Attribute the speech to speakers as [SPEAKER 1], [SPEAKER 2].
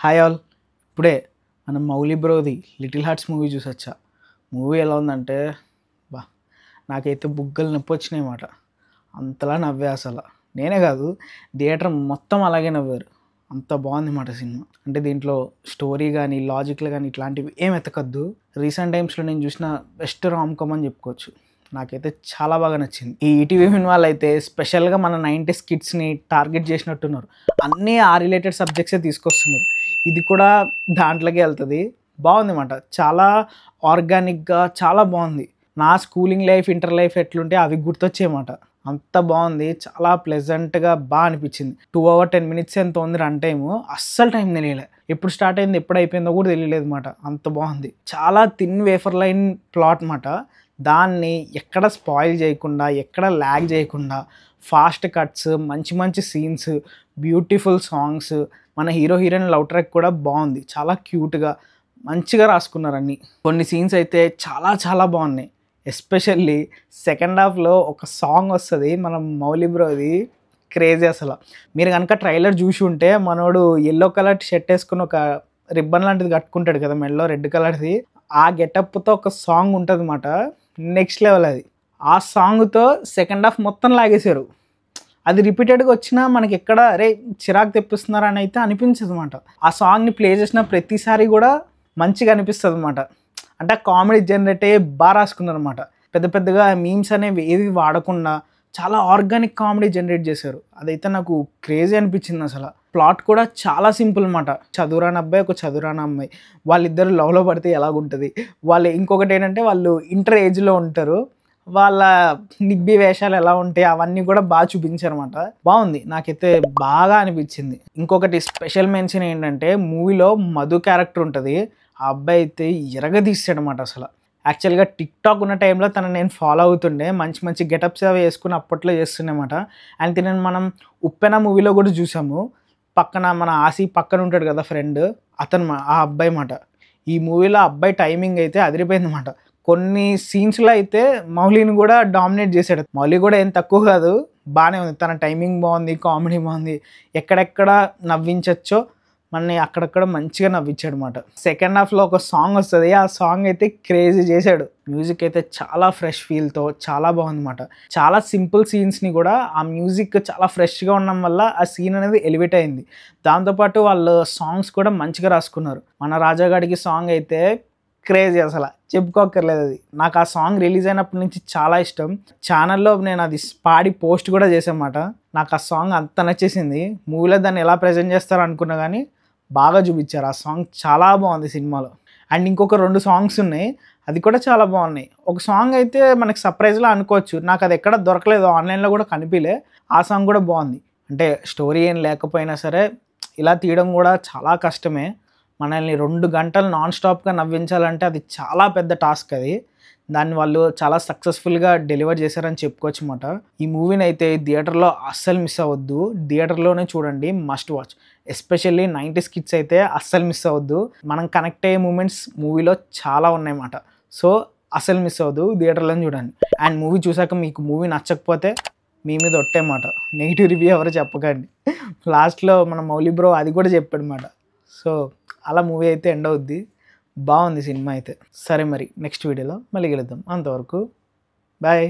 [SPEAKER 1] Hi all. ఇప్పుడే మనం మౌలి బ్రోది లిటిల్ హార్ట్స్ మూవీ చూసొచ్చా. మూవీ ఎలా ఉందంటే బా నాకైతే బుగ్గలు నొప్పి వచ్చినాయన్నమాట. అంతలా నవ్వే అసలు. నేనే కాదు, థియేటర్ మొత్తం అలాగే నవ్వారు. అంత బాగుందన్నమాట సినిమా. అంటే దీంట్లో స్టోరీ కానీ లాజిక్లు కానీ ఇట్లాంటివి ఏం ఎతకద్దు. రీసెంట్ టైమ్స్లో నేను చూసిన బెస్ట్ రామ్ కామ్ అని చెప్పుకోవచ్చు. నాకైతే చాలా బాగా నచ్చింది. ఈ ఈటీవీ విన్ వాళ్ళు అయితే స్పెషల్గా మన 90s కిడ్స్ని టార్గెట్ చేసినట్టున్నారు. అన్నీ ఆ రిలేటెడ్ సబ్జెక్ట్సే తీసుకొస్తున్నారు. ఇది కూడా దాంట్లోకి వెళ్తుంది. బాగుందన్నమాట. చాలా ఆర్గానిక్గా చాలా బాగుంది. నా స్కూలింగ్ లైఫ్, ఇంటర్ లైఫ్ ఎట్లుంటే అవి గుర్తొచ్చేయమాట. అంత బాగుంది. చాలా ప్లెజెంట్గా బాగా అనిపించింది. 2 hours 10 minutes ఎంత ఉంది రన్ టైము. అస్సలు టైం తెలియలే. ఎప్పుడు స్టార్ట్ అయింది ఎప్పుడు అయిపోయిందో కూడా తెలియలేదు అనమాట. అంత బాగుంది. చాలా థిన్ వేఫర్ లైన్ ప్లాట్ అనమాట. దాన్ని ఎక్కడ స్పాయిల్ చేయకుండా, ఎక్కడ ల్యాగ్ చేయకుండా, ఫాస్ట్ కట్స్, మంచి మంచి సీన్స్, బ్యూటిఫుల్ సాంగ్స్, మన హీరో హీరోయిన్ లవ్ ట్రాక్ కూడా బాగుంది. చాలా క్యూట్గా మంచిగా రాసుకున్నారు అన్నీ. కొన్ని సీన్స్ అయితే చాలా చాలా బాగున్నాయి. ఎస్పెషల్లీ సెకండ్ హాఫ్లో ఒక సాంగ్ వస్తుంది మన మౌలి బ్రోది. క్రేజీ అసలు. మీరు కనుక ట్రైలర్ చూసి ఉంటే మనోడు ఎల్లో కలర్ షర్ట్ వేసుకుని ఒక రిబ్బన్ లాంటిది కట్టుకుంటాడు కదా మెడలో, రెడ్ కలర్ది. ఆ గెటప్తో ఒక సాంగ్ ఉంటుంది అన్నమాట. నెక్స్ట్ లెవెల్ అది. ఆ సాంగ్తో సెకండ్ హాఫ్ మొత్తం లాగేశారు. అది రిపీటెడ్గా వచ్చినా మనకి ఎక్కడ అరే చిరాకు తెప్పిస్తున్నారని అయితే అనిపించదు అనమాట. ఆ సాంగ్ని ప్లే చేసిన ప్రతిసారి కూడా మంచిగా అనిపిస్తుంది అనమాట. అంటే కామెడీ జనరేట్ అయ్యే బాగా రాసుకున్నారు అనమాట. పెద్ద పెద్దగా మీమ్స్ అనేవి ఏవి వాడకుండా చాలా ఆర్గానిక్ కామెడీ జనరేట్ చేశారు. అదైతే నాకు క్రేజీ అనిపించింది అసలు. ప్లాట్ కూడా చాలా సింపుల్ అనమాట. చదువురాని అబ్బాయి, ఒక చదువురాని అమ్మాయి, వాళ్ళిద్దరు లవ్లో పడితే ఎలాగుంటుంది. వాళ్ళు ఇంకొకటి ఏంటంటే వాళ్ళు ఇంటర్ ఏజ్లో ఉంటారు. వాళ్ళ నిబ్బి వేషాలు ఎలా ఉంటాయి అవన్నీ కూడా బాగా చూపించారు అనమాట. బాగుంది. నాకైతే బాగా అనిపించింది. ఇంకొకటి స్పెషల్ మెన్షన్ ఏంటంటే మూవీలో మధు క్యారెక్టర్ ఉంటుంది. ఆ అబ్బాయి అయితే ఎరగదీస్తాడనమాట అసలు. యాక్చువల్గా టిక్టాక్ ఉన్న టైంలో తను నేను ఫాలో అవుతుండే. మంచి మంచి గెటప్స్ అవి వేసుకుని అప్పట్లో చేస్తుండేమాట. అండ్ తినని మనం ఉప్పెన మూవీలో కూడా చూసాము. పక్కన మన ఆసి పక్కన ఉంటాడు కదా ఫ్రెండ్, అతను ఆ అబ్బాయి మాట. ఈ మూవీలో అబ్బాయి టైమింగ్ అయితే అదిరిపోయిందన్నమాట. కొన్ని సీన్స్లో అయితే మౌలిని కూడా డామినేట్ చేశాడు. మౌలి కూడా ఏం తక్కువ కాదు, బాగానే ఉంది. తన టైమింగ్ బాగుంది, కామెడీ బాగుంది. ఎక్కడెక్కడ నవ్వించచ్చో మనని అక్కడక్కడ మంచిగా నవ్వించాడు అనమాట. సెకండ్ హాఫ్లో ఒక సాంగ్ వస్తుంది. ఆ సాంగ్ అయితే క్రేజీ చేశాడు. మ్యూజిక్ అయితే చాలా ఫ్రెష్ ఫీల్తో చాలా బాగుందన్నమాట. చాలా సింపుల్ సీన్స్ని కూడా ఆ మ్యూజిక్ చాలా ఫ్రెష్గా ఉండడం వల్ల ఆ సీన్ అనేది ఎలివేట్ అయింది. దాంతోపాటు వాళ్ళు సాంగ్స్ కూడా మంచిగా రాసుకున్నారు. మన రాజాగాడికి సాంగ్ అయితే క్రేజీ అసలు, చెప్పుకోక్కర్లేదు. అది నాకు ఆ సాంగ్ రిలీజ్ అయినప్పటి నుంచి చాలా ఇష్టం. ఛానల్లో నేను అది పాడి పోస్ట్ కూడా చేసామాట. నాకు ఆ సాంగ్ అంత నచ్చేసింది. మూవీలో దాన్ని ఎలా ప్రజెంట్ చేస్తారో అనుకున్నా కానీ బాగా చూపించారు. ఆ సాంగ్ చాలా బాగుంది సినిమాలో. అండ్ ఇంకొక 2 సాంగ్స్ ఉన్నాయి, అది కూడా చాలా బాగున్నాయి. ఒక సాంగ్ అయితే మనకి సర్ప్రైజ్లా అనుకోవచ్చు. నాకు అది ఎక్కడ దొరకలేదు, ఆన్లైన్లో కూడా కనిపించలే. ఆ సాంగ్ కూడా బాగుంది. అంటే స్టోరీ ఏం లేకపోయినా సరే ఇలా తీయడం కూడా చాలా కష్టమే. మనల్ని 2 గంటలు నాన్ స్టాప్గా నవ్వించాలంటే అది చాలా పెద్ద టాస్క్. అది దాన్ని వాళ్ళు చాలా సక్సెస్ఫుల్గా డెలివర్ చేశారని చెప్పుకోవచ్చు అన్నమాట. ఈ మూవీని అయితే థియేటర్లో అస్సలు మిస్ అవ్వద్దు. థియేటర్లోనే చూడండి, must watch. Especially 90s kids అయితే అస్సలు మిస్ అవ్వద్దు. మనం కనెక్ట్ అయ్యే మూమెంట్స్ మూవీలో చాలా ఉన్నాయన్నమాట. సో అస్సలు మిస్ అవ్వద్దు, థియేటర్లోనే చూడండి. అండ్ మూవీ చూసాక మీకు మూవీ నచ్చకపోతే మీ మీద ఒట్టేమాట, నెగిటివ్ రివ్యూ ఎవరు చెప్పకండి. లాస్ట్లో మన మౌలి బ్రో అది కూడా చెప్పాడన్నమాట. సో అలా మూవీ అయితే ఎండ్ అవుద్ది. బాగుంది సినిమా అయితే. సరే మరి నెక్స్ట్ వీడియోలో మళ్ళీ కలుద్దాం. అంతవరకు బాయ్.